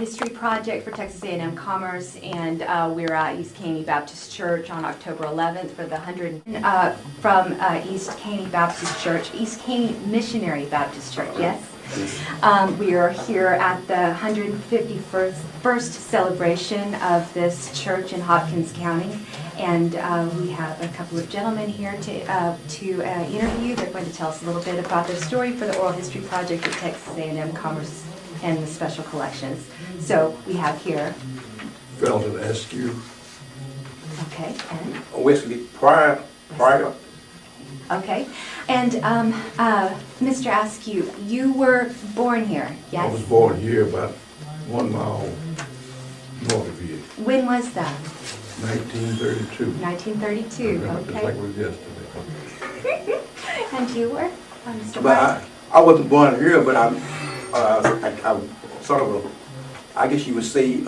History Project for Texas A&M Commerce, and we're at East Caney Baptist Church on October 11th for the 100 from East Caney Baptist Church, East Caney Missionary Baptist Church, yes? We are here at the 151st celebration of this church in Hopkins County, and we have a couple of gentlemen here to interview. They're going to tell us a little bit about their story for the Oral History Project at Texas A&M Commerce and the Special Collections. So we have here Felton Askew. Okay, and Wesley Pryor. Okay, and Mr. Askew, you were born here, yes? I was born here about 1 mile north of here. When was that? 1932. 1932, I remember just like okay. it was yesterday. And you were, Mr. But White? I wasn't born here, but I'm sort of I guess you would say,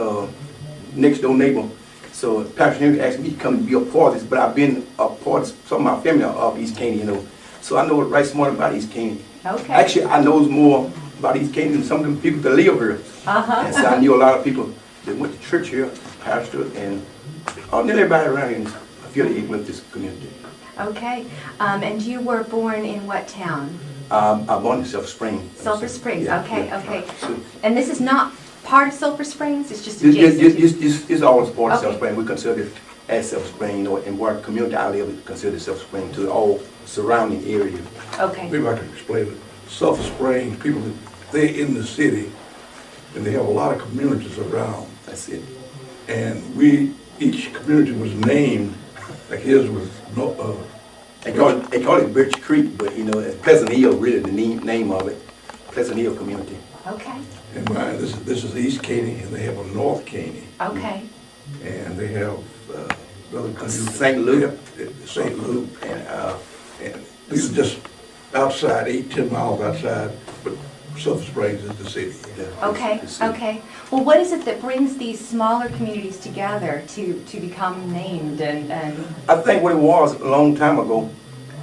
next door neighbor. So Pastor Henry asked me to come and be a part of this, but I've been a part of some of my family of East Caney, you know. So I know right smart about East Caney. Okay. Actually, I know more about East Caney than some of them people that live here. And so I knew a lot of people that went to church here, pastor, and nearly everybody around here is affiliated with this community. Okay, and you were born in what town? I'm born in Sulphur Springs. Sulphur Springs, Yeah, okay, yeah. okay. So, And this is not part of Sulphur Springs, it's just adjacent to? This all part of Okay. Sulphur Springs. We consider it as Sulphur Springs, you know, and where the community I live, we consider Sulphur Springs to all surrounding areas. Okay, Maybe I can explain it. Sulphur Springs, people, they're in the city, and they have a lot of communities around. That's it. And each community was named, like his was, They call it Birch Creek, but you know, Pleasant Hill really the name of it. Pleasant Hill community. okay, and mine, this is East Caney, and they have a North Caney. okay. And they have other communities. St. Luke. St. Luke. And And these are just outside, 8-10 miles outside, but Sulphur Springs is the city. Okay, okay. Well, what is it that brings these smaller communities together to become named and I think what it was a long time ago,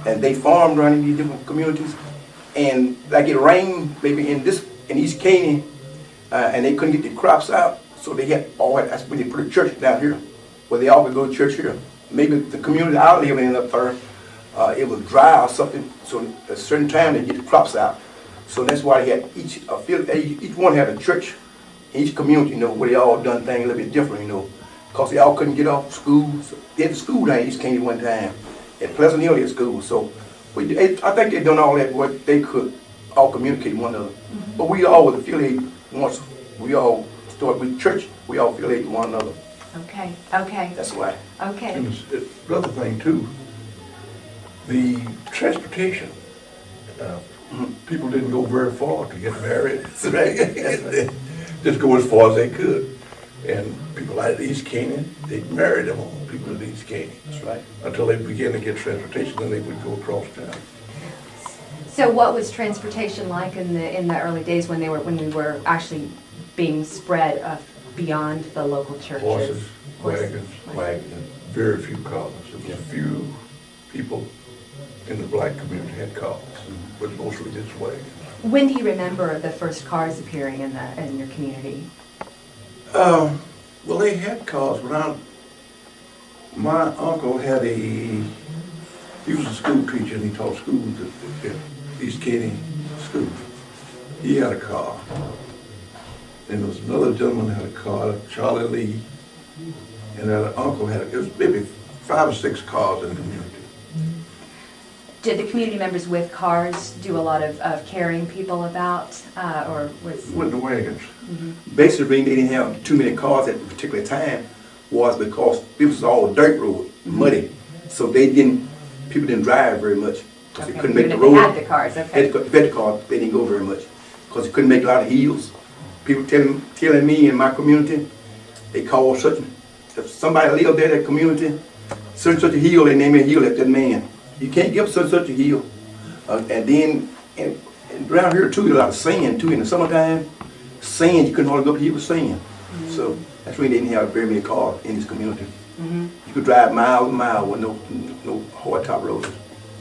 and they farmed around in these different communities, and like it rained maybe in East Caney, and they couldn't get the crops out, so they had that's when they put a church down here, where they all would go to church here. Maybe the community I live in up there, it was dry or something, so at a certain time they get the crops out. So that's why they had each one had a church in each community, you know, where they all done things a little bit different, you know, because they all couldn't get off school. So they had a school down in East Caney one time. At Pleasant Hill, they had school. So I think they done all that what they could, all communicate with one another. Mm-hmm. But we all was affiliated once we all started with church, we all affiliated with one another. okay, okay, That's why. okay. And another thing too, the transportation. People didn't go very far to get married. Just go as far as they could. And people out of East Caney, they married them on people in East Caney. That's right. Until they began to get transportation, then they would go across town. So what was transportation like in the early days when we were actually being spread beyond the local churches? Horses, Horses. wagons, and very few cars. There was a few people in the black community had cars, but mostly just wagons. When do you remember the first cars appearing in your community? Well, they had cars, but my uncle had he was a school teacher and he taught schools at East Caney School. He had a car. And there was another gentleman that had a car, Charlie Lee, and that uncle it was maybe 5 or 6 cars in the community. Did the community members with cars do a lot of carrying people about, or was? With the wagons. Basically, they didn't have too many cars at a particular time was because it was all dirt road, muddy. So people didn't drive very much because they couldn't make the Even road. if they had the cars, okay. If they had the car, they didn't go very much because they couldn't make a lot of hills. People telling me in my community, they call if somebody lived there, that community, such a hill, they name a hill after that man. You can't give such a hill. And around here too, there's a lot of sand too in the summertime. Sand, you couldn't hardly go up here with sand. So that's why they didn't have very many cars in this community. You could drive miles and miles with no hard top roads.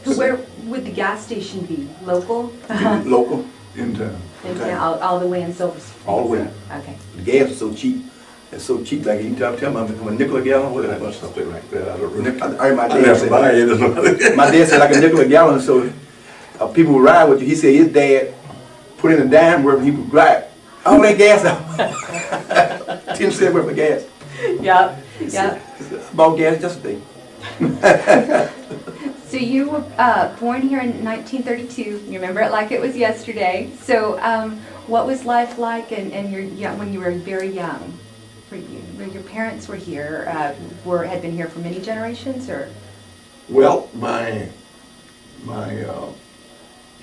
So where would the gas station be? Local? Local. In town. All the way in Silver Spring? All the way. Okay. The gas is so cheap. It's so cheap, like you tell me, I'm a nickel a gallon. What is that? Something like that. I don't really. I heard my I dad never say buy it. my dad said like a nickel a gallon, so people would ride with you. He said his dad put in a dime worth and he would drive all that gas out. 10 cents worth of gas. Yep, yep. I bought gas yesterday. So you were born here in 1932. You remember it like it was yesterday. So what was life like when you were very young? Were your parents were here, had been here for many generations, or? Well, my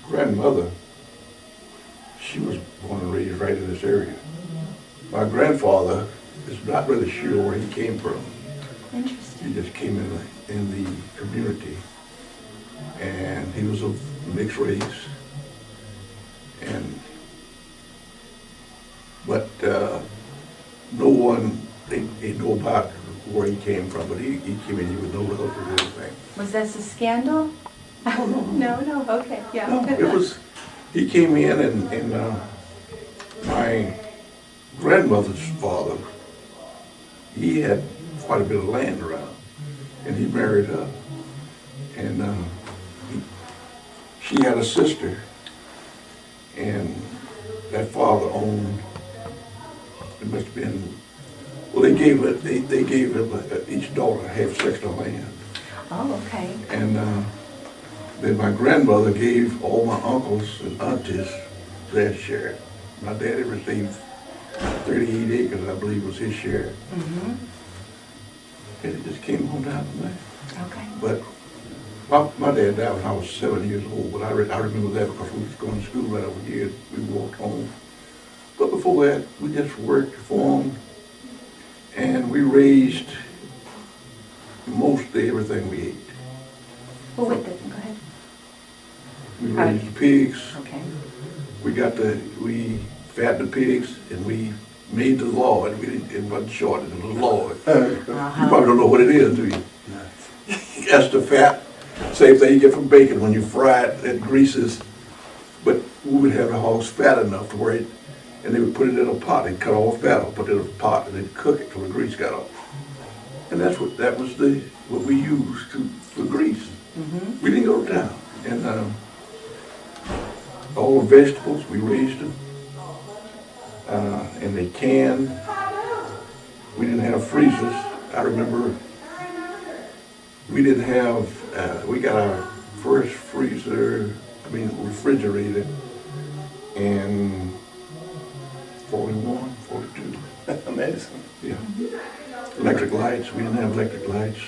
grandmother, she was born and raised right in this area. My grandfather is not really sure where he came from. Interesting. He just came in the community, and he was of mixed race. But no one they know about where he came from. But he came in here with no relatives or anything. Was this a scandal? Oh, no. No. Okay, yeah. No, it was. He came in, and my grandmother's father, he had quite a bit of land around, and he married her, and she had a sister, and that father owned. It must have been. Well, they gave each daughter a half section of land. Oh, okay. And then my grandmother gave all my uncles and aunties their share. My daddy received 38 acres, I believe, was his share. Mm-hmm. And it just came on down to that. Okay. But my dad died when I was 7 years old, but I remember that because we was going to school right over here. We walked home. But before that, we just worked, farmed, and we raised mostly everything we ate. Well, wait, go ahead. We raised the pigs. Okay. We fed the pigs, and we made the lard. It wasn't short, it was a lard. You probably don't know what it is, do you? That's the fat. Same thing you get from bacon when you fry it, it greases. But we would have the hogs fat enough to where it, and they would put it in a pot. They'd cut all the fat off, put it in a pot, and they'd cook it till the grease got off. And that was what we used for grease. Mm-hmm. We didn't go to town. And all the vegetables, we raised them. And they canned. We didn't have freezers. I remember we didn't have, we got our first refrigerator in 41, 42. Amazing. Yeah. Electric lights, we didn't have electric lights.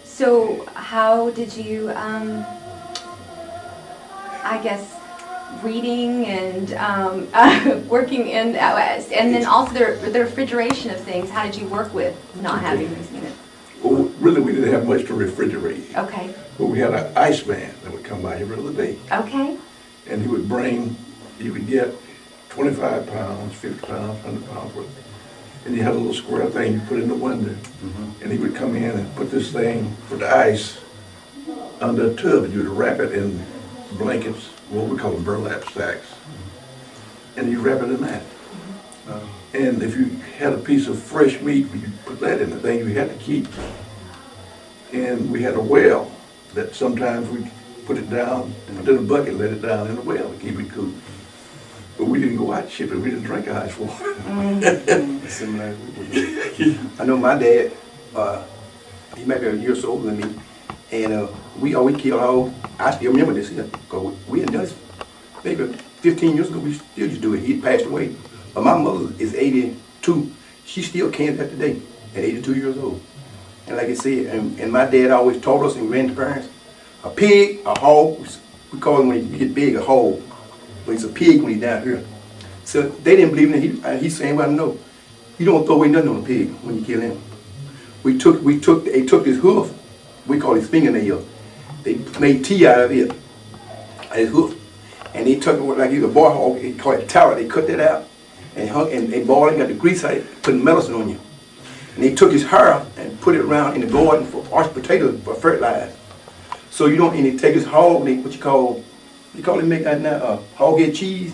So how did you, I guess, reading and working in, and then also the refrigeration of things, how did you work with not having these units? Well, really, we didn't have much to refrigerate. Okay. But we had an iceman that would come by every other day. Okay. And he would bring, you would get 25 pounds, 50 pounds, 100 pounds worth. And you had a little square thing you put in the window. Mm-hmm. And he would come in and put this thing, put the ice under a tub, and you would wrap it in blankets, what we call them burlap sacks. And you wrap it in that. And if you had a piece of fresh meat, you put that in the thing you had to keep. And we had a well that sometimes we put it down, put it in a bucket, let it down in the well to keep it cool. But we didn't go out shipping, we didn't drink ice water. Similar. I know my dad, he might be a year or so older than me, and we killed all, I still remember this, because we had done this maybe 15 years ago, we still used to do it. He passed away. But my mother is 82. She still cans that today at 82 years old. And like I said, and my dad always taught us in grandparents, a pig, a hog, we call him when he get big, a hog. But he's a pig when he's down here. So they didn't believe in it. He's saying, well, no, you don't throw away nothing on a pig when you kill him. They took his hoof, we call his fingernail. They made tea out of it, his hoof. And they took it like either boy hog, they call it tallow. They cut that out and they boiled it, got the grease out, putting medicine on you. And they took his hair and put it around in the garden for arched potatoes for fertilizer. So you don't, and they take his hog, what you call they call it make that now hog head cheese.